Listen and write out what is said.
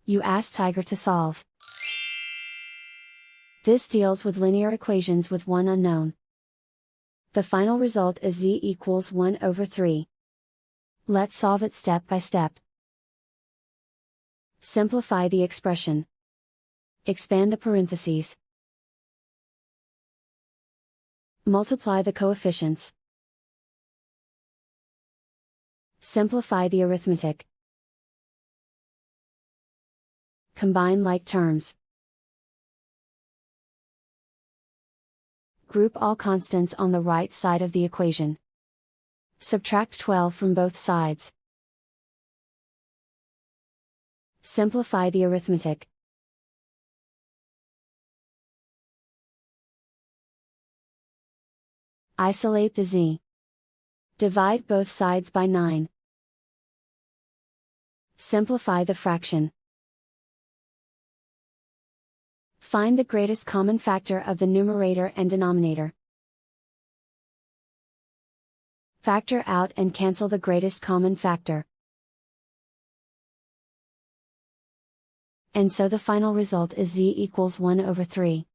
You ask Tiger to solve. This deals with linear equations with one unknown. The final result is z equals 1 over 3. Let's solve it step by step. Simplify the expression. Expand the parentheses. Multiply the coefficients. Simplify the arithmetic. Combine like terms. Group all constants on the right side of the equation. Subtract 12 from both sides. Simplify the arithmetic. Isolate the z. Divide both sides by 9. Simplify the fraction. Find the greatest common factor of the numerator and denominator. Factor out and cancel the greatest common factor. And so the final result is z equals 1 over 3.